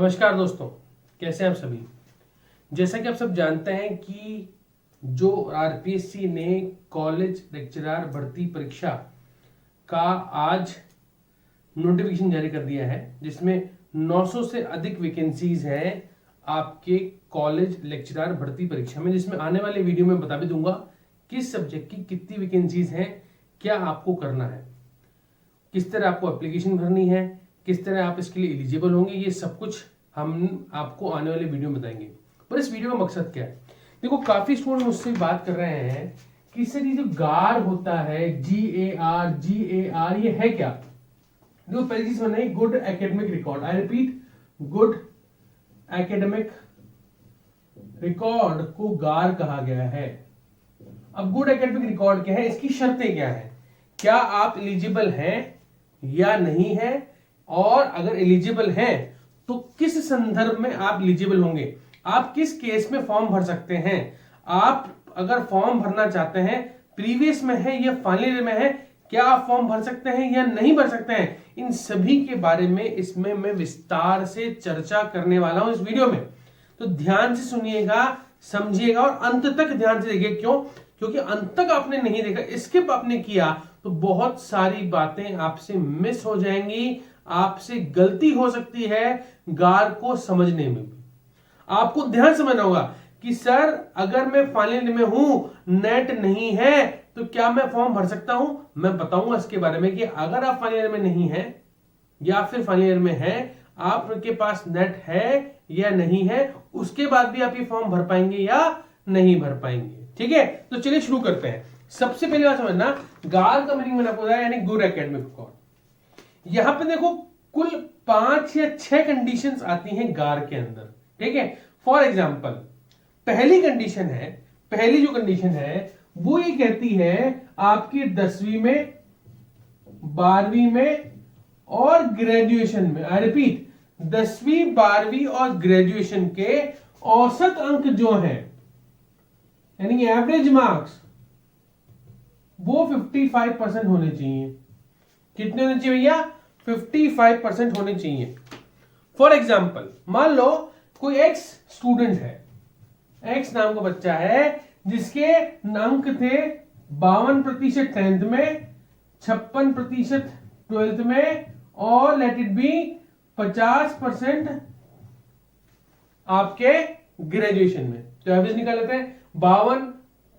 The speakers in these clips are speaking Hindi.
नमस्कार दोस्तों, कैसे हैं आप सभी। जैसा कि आप सब जानते हैं कि जो आरपीएससी ने कॉलेज लेक्चरर भर्ती परीक्षा का आज नोटिफिकेशन जारी कर दिया है, जिसमें 900 से अधिक वैकेंसीज हैं आपके कॉलेज लेक्चरर भर्ती परीक्षा में, जिसमें आने वाले वीडियो में बता भी दूंगा किस सब्जेक्ट की कितनी वैकेंसीज हैं, क्या आपको करना है, किस तरह आपको एप्लीकेशन भरनी है, किस तरह आप इसके लिए एलिजिबल होंगे। ये सब कुछ हम आपको आने वाले वीडियो में बताएंगे। पर इस वीडियो का मकसद क्या है, देखो काफी स्टूडेंट मुझसे बात कर रहे हैं कि सर ये जो गार होता है GAR ये है क्या। देखो पहली चीज सुनना है, good academic record. I repeat, good academic record को गार कहा गया है। अब गुड एकेडमिक रिकॉर्ड क्या है, इसकी शर्तें क्या है, क्या आप एलिजिबल हैं या नहीं है, और अगर एलिजिबल हैं तो किस संदर्भ में आप एलिजिबल होंगे, आप किस केस में फॉर्म भर सकते हैं। आप अगर फॉर्म भरना चाहते हैं, प्रीवियस में है या फाइनल ईयर में है, क्या आप फॉर्म भर सकते हैं या नहीं भर सकते हैं, इन सभी के बारे में इसमें मैं विस्तार से चर्चा करने वाला हूं इस वीडियो में। तो ध्यान से सुनिएगा, समझिएगा और अंत तक ध्यान से देखिए। क्यों? क्योंकि अंत तक आपने नहीं देखा, स्किप आपने किया तो बहुत सारी बातें आपसे मिस हो जाएंगी, आपसे गलती हो सकती है गार को समझने में भी। आपको ध्यान समझना होगा कि सर अगर मैं फाइनल में हूं, नेट नहीं है, तो क्या मैं फॉर्म भर सकता हूं। मैं बताऊंगा इसके बारे में कि अगर आप फाइनल में नहीं है या फिर फाइनल में है, आपके पास नेट है या नहीं है, उसके बाद भी आप ये फॉर्म भर पाएंगे या नहीं भर पाएंगे। ठीक है, तो चलिए शुरू करते हैं। सबसे पहले बात समझना, गार का मीनिंग मैंने आपको बताया, यानी गुड एकेडमिक रिकॉर्ड। यहां पे देखो कुल 5 या 6 कंडीशंस आती हैं गार के अंदर। ठीक है, फॉर एग्जांपल पहली कंडीशन है, पहली जो कंडीशन है वो ये कहती है आपकी 10वीं में, 12वीं में और ग्रेजुएशन में, आई रिपीट 10वीं 12वीं और ग्रेजुएशन के औसत अंक जो हैं, यानी एवरेज मार्क्स, वो 55% होने चाहिए। कितने होने चाहिए भैया? 55% होने चाहिए। फॉर एग्जाम्पल मान लो कोई एक्स स्टूडेंट है, एक्स नाम का बच्चा है, जिसके अंक थे 52% 10th में, 56% 12th में, और लेट इट बी 50% आपके ग्रेजुएशन में। तो एवरेज निकाल लेते हैं, 52,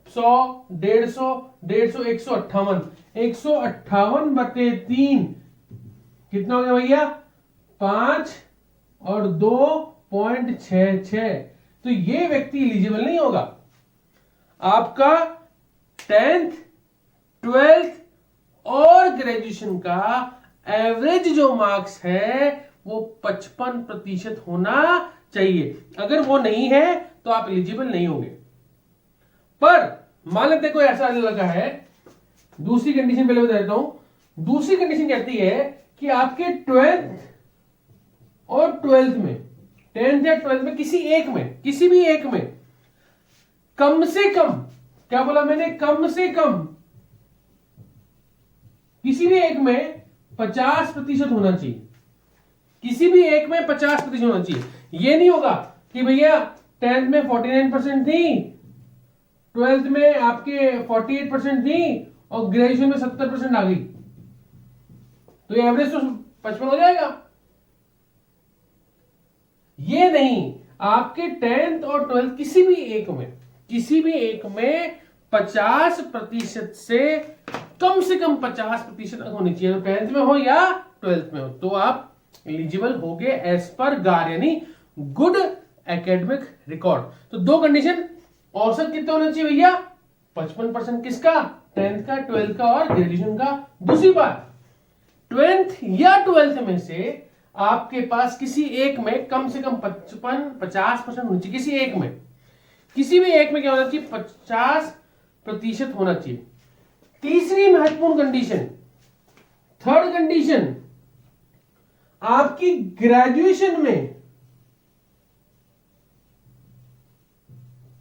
100, 150, 158, 158/3 कितना हो गया भैया? 5 और 2.66। तो ये व्यक्ति एलिजिबल नहीं होगा। आपका 10th, 12th और ग्रेजुएशन का एवरेज जो मार्क्स है वो 55% होना चाहिए। अगर वो नहीं है तो आप एलिजिबल नहीं होंगे। पर मान लेते कोई ऐसा लड़का है, दूसरी कंडीशन पहले बता देता हूं। दूसरी कंडीशन कहती है कि आपके 12th और 12th में, 10th या 12th में किसी भी एक में कम से कम, क्या बोला मैंने, कम से कम किसी भी एक में 50% होना चाहिए। किसी भी एक में 50% होना चाहिए। यह नहीं होगा कि भैया 10th में 49% थी, 12th में आपके 48% थी और ग्रेजुएशन में 70% आ गई, तो ये एवरेज तो 55 हो जाएगा। ये नहीं, आपके 10th और 12th किसी भी एक में 50% से कम 50% होनी चाहिए। तो 10th में हो या 12th में हो तो आप एलिजिबल होगे एज पर गार, यानी गुड एकेडमिक रिकॉर्ड। तो दो कंडीशन, औसत कितना होना चाहिए भैया? 55%। किसका? 10th का, 12th का और ग्रेजुएशन का। दूसरी बात, 12th या 12th में से आपके पास किसी एक में कम से कम 50% होना चाहिए। किसी भी एक में क्या होना चाहिए? 50% होना चाहिए। तीसरी महत्वपूर्ण कंडीशन, थर्ड कंडीशन, आपकी ग्रेजुएशन में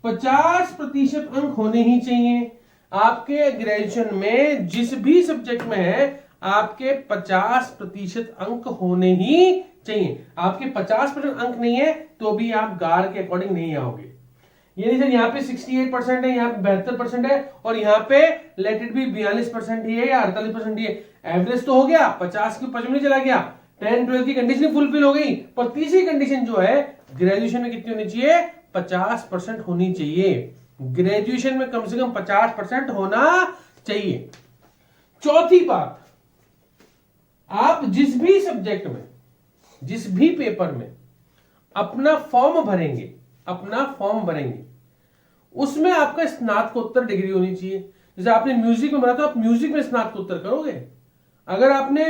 50% अंक होने ही चाहिए। आपके ग्रेजुएशन में जिस भी सब्जेक्ट में है, आपके 50% अंक होने ही चाहिए। आपके 50% अंक नहीं है तो भी आप गार के अकॉर्डिंग नहीं आओगे। ये नहीं सर यहाँ पे 68% है, यहाँ पे 72% है और यहाँ पे लेट इट बी 42% ही है या 48% ही है, एवरेज तो हो गया, 50 के ऊपर नहीं चला गया, 10 12 की कंडीशन फुलफिल हो गई। पर तीसरी कंडीशन जो है ग्रेजुएशन में कितनी होनी चाहिए, 50% होनी चाहिए। ग्रेजुएशन में कम से कम 50% होना चाहिए। चौथी बात, आप जिस भी सब्जेक्ट में, जिस भी पेपर में अपना फॉर्म भरेंगे उसमें आपका स्नातकोत्तर डिग्री होनी चाहिए। जैसे आपने म्यूजिक में भरा तो आप म्यूजिक में स्नातकोत्तर करोगे, अगर आपने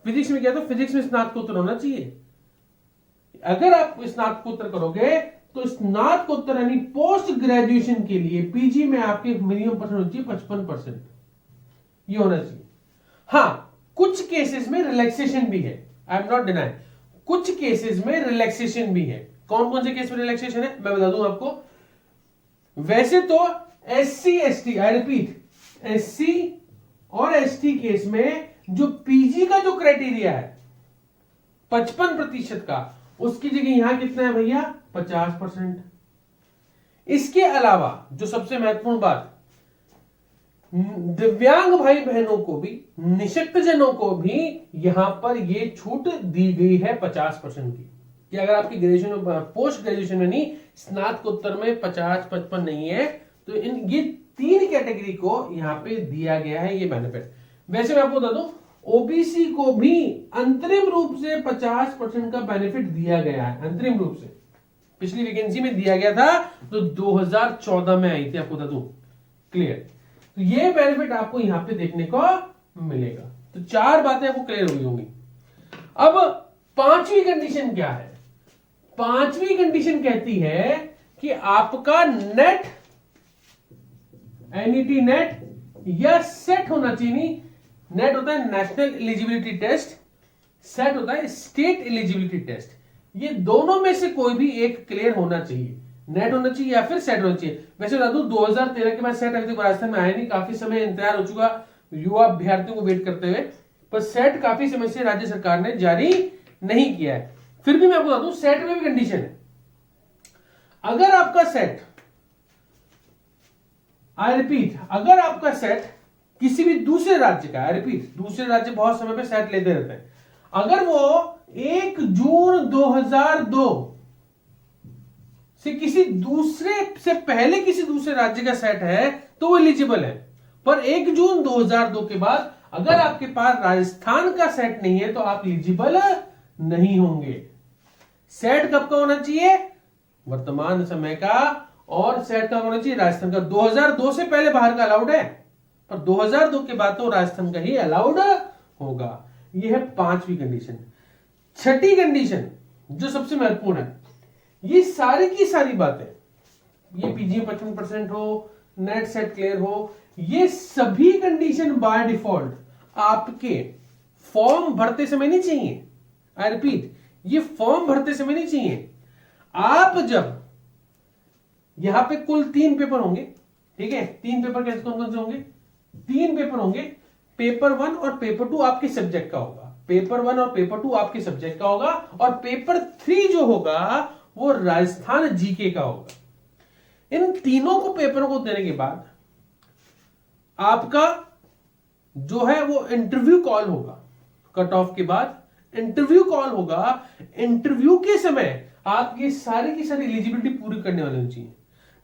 फिजिक्स में किया तो फिजिक्स में स्नातकोत्तर होना चाहिए। अगर आप स्नातकोत्तर करोगे तो स्नातकोत्तर यानी पोस्ट ग्रेजुएशन के लिए पीजी में आपके मिनिमम परसेंट होनी चाहिए 55%, ये होना चाहिए। हाँ, कुछ केसेस में रिलैक्सेशन भी है, आई एम नॉट डिनाइंग, कुछ केसेस में रिलैक्सेशन भी है। कौन कौन से केस में रिलैक्सेशन है मैं बता दूं आपको। वैसे तो SC ST, I repeat, SC और एसटी केस में जो पीजी का जो क्राइटेरिया है 55% का, उसकी जगह यहां कितना है भैया, 50%। इसके अलावा जो सबसे महत्वपूर्ण बात, दिव्यांग भाई बहनों को भी, निशक्त जनों को भी यहां पर ये छूट दी गई है 50% की, कि अगर आपकी ग्रेजुएशन पोस्ट ग्रेजुएशन में नहीं, स्नातकोत्तर में 50-55 नहीं है तो इन ये 3 कैटेगरी को यहां पे दिया गया है ये बेनिफिट। वैसे मैं आपको बता दूं, ओबीसी को भी अंतरिम रूप से 50% का बेनिफिट दिया गया है, अंतरिम रूप से पिछली वैकेंसी में दिया गया था, तो 2014 में आई थी, आपको बता दूं, क्लियर। तो ये बेनिफिट आपको यहां पे देखने को मिलेगा। तो 4 बातें आपको क्लियर हुई होंगी। अब 5वीं कंडीशन क्या है, 5वीं कंडीशन कहती है कि आपका नेट, एनईटी नेट या सेट होना चाहिए। नहीं, नेट होता है नेशनल एलिजिबिलिटी टेस्ट, सेट होता है स्टेट एलिजिबिलिटी टेस्ट। ये दोनों में से कोई भी एक क्लियर होना चाहिए, नेट होना चाहिए या फिर सेट होना चाहिए। वैसे बता दूं 2013 के बाद सेट अभी तक राजस्थान में आया नहीं, काफी समय इंतजार हो चुका युवा अभ्यर्थियों को वेट करते हुए, पर सेट काफी समय से राज्य सरकार ने जारी नहीं किया है। फिर भी मैं आपको बता दूं सेट में भी कंडीशन है, अगर आपका सेट, आई रिपीट, अगर आपका सेट किसी भी दूसरे राज्य का, आई रिपीट, दूसरे राज्य बहुत समय पे सेट लेते रहते हैं, अगर वो 1 जून 2002 से किसी दूसरे से पहले किसी दूसरे राज्य का सेट है तो वो एलिजिबल है। पर 1 जून 2002 के बाद अगर आपके पास राजस्थान का सेट नहीं है तो आप एलिजिबल नहीं होंगे। सेट कब का होना चाहिए, वर्तमान समय का, और सेट का होना चाहिए राजस्थान का। 2002 से पहले बाहर का अलाउड है, पर 2002 के बाद तो राजस्थान का ही अलाउड होगा। यह है 5वीं कंडीशन। 6ठी कंडीशन जो सबसे महत्वपूर्ण है, ये सारी की सारी बातें, ये पीजी 55% हो, नेट सेट क्लियर हो, ये सभी कंडीशन बाय डिफॉल्ट आपके फॉर्म भरते समय नहीं चाहिए। आई रिपीट, ये फॉर्म भरते समय नहीं चाहिए। आप जब यहां पे कुल 3 पेपर होंगे, ठीक है, 3 पेपर कैसे कौन कौन से होंगे, 3 पेपर होंगे, पेपर 1 और पेपर 2 आपके सब्जेक्ट का होगा, पेपर 1 और पेपर 2 आपके सब्जेक्ट का होगा, और पेपर 3 जो होगा वो राजस्थान जीके का होगा। इन तीनों को पेपरों को देने के बाद आपका जो है वो इंटरव्यू कॉल होगा, कट ऑफ के बाद इंटरव्यू कॉल होगा। इंटरव्यू के समय आप ये सारी की सारी एलिजिबिलिटी पूरी करने वाले होनी चाहिए।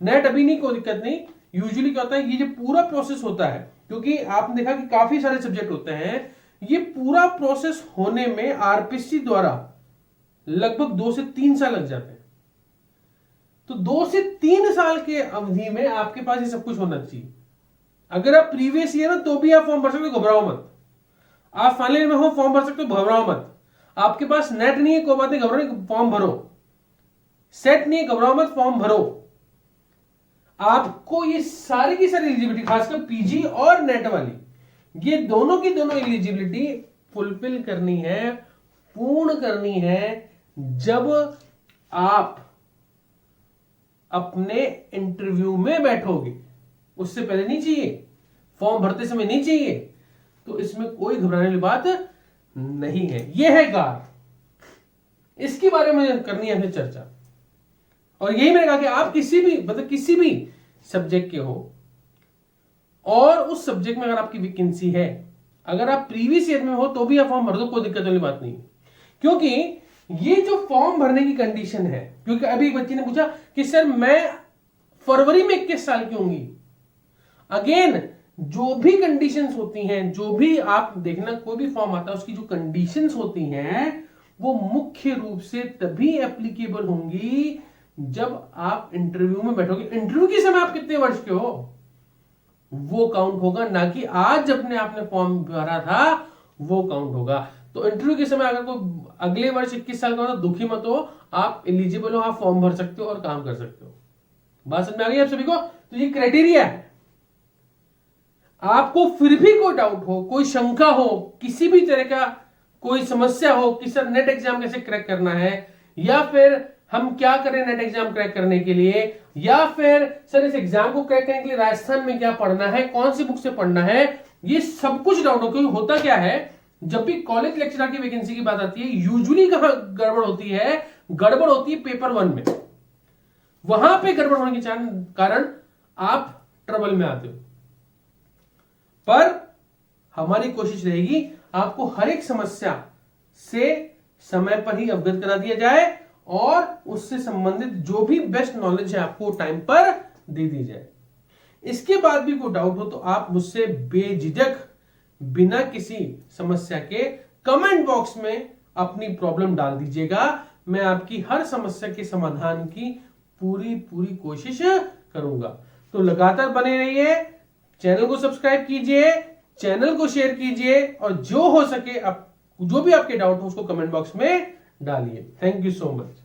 नेट अभी नहीं, कोई दिक्कत नहीं। यूजुअली क्या होता है, ये जो पूरा प्रोसेस होता है, क्योंकि आपने देखा कि काफी सारे सब्जेक्ट होते हैं, ये पूरा प्रोसेस होने में आरपीसी द्वारा लगभग 2 से 3 साल लग जाते हैं। तो 2 से 3 साल के अवधि में आपके पास ये सब कुछ होना चाहिए। अगर आप प्रीवियस ईयर ना तो भी आप फॉर्म भर सकते हो, घबराओ मत। आप फाइनल ईयर में हो, फॉर्म भर सकते हो, घबराओ मत। आपके पास नेट नहीं है, कोई बात नहीं, घबराओ नहीं, फॉर्म भरो। सेट नहीं है, घबराओ मत, फॉर्म भरो। आपको ये सारी की सारी एलिजिबिलिटी, खासकर पीजी और नेट वाली, ये दोनों की दोनों एलिजिबिलिटी फुलफिल करनी है, पूर्ण करनी है, जब आप अपने इंटरव्यू में बैठोगे। उससे पहले नहीं चाहिए, फॉर्म भरते समय नहीं चाहिए। तो इसमें कोई घबराने वाली बात नहीं है। यह है गार। इसके बारे में करनी है चर्चा। और यही मैंने कहा कि आप किसी भी सब्जेक्ट के हो और उस सब्जेक्ट में अगर आपकी वैकेंसी है, अगर आप प्रीवियस ईयर में हो तो भी आप फॉर्म भर दो, कोई दिक्कत वाली बात नहीं। क्योंकि ये जो फॉर्म भरने की कंडीशन है, क्योंकि अभी एक बच्ची ने पूछा कि सर मैं फरवरी में 21 साल की होंगी। अगेन, जो भी कंडीशंस होती हैं, जो भी आप देखना कोई भी फॉर्म आता है उसकी जो कंडीशंस होती हैं वो मुख्य रूप से तभी एप्लीकेबल होंगी जब आप इंटरव्यू में बैठोगे। इंटरव्यू के समय आप कितने वर्ष के हो वो काउंट होगा, ना कि आज अपने आपने फॉर्म भरा था वो काउंट होगा। तो इंटरव्यू के समय अगर कोई अगले वर्ष 21 साल का हो तो दुखी मत हो, आप एलिजिबल हो, आप फॉर्म भर सकते हो और काम कर सकते हो। बात समझ में आ गई आप सभी को? तो ये क्राइटेरिया है। आपको फिर भी कोई डाउट हो, कोई शंका हो, किसी भी तरह का कोई समस्या हो कि सर नेट एग्जाम कैसे क्रैक करना है, या फिर हम क्या करें नेट एग्जाम क्रैक करने के लिए, या फिर सर इस एग्जाम को क्रैक करने के लिए राजस्थान में क्या पढ़ना है, कौन सी बुक से पढ़ना है, ये सब कुछ डाउट हो। क्योंकि होता क्या है, जब भी कॉलेज लेक्चरर की वैकेंसी की बात आती है, यूजुअली कहां गड़बड़ होती है, गड़बड़ होती है पेपर 1 में। वहां पे गड़बड़ होने के कारण आप ट्रबल में आते हो। पर हमारी कोशिश रहेगी आपको हर एक समस्या से समय पर ही अवगत करा दिया जाए और उससे संबंधित जो भी बेस्ट नॉलेज है आपको टाइम पर दे दी जाए। इसके बाद भी कोई डाउट हो तो आप मुझसे बेझिझक बिना किसी समस्या के कमेंट बॉक्स में अपनी प्रॉब्लम डाल दीजिएगा। मैं आपकी हर समस्या के समाधान की पूरी कोशिश करूंगा। तो लगातार बने रहिए, चैनल को सब्सक्राइब कीजिए, चैनल को शेयर कीजिए और जो हो सके आप जो भी आपके डाउट हो उसको कमेंट बॉक्स में डालिए। Thank you so much.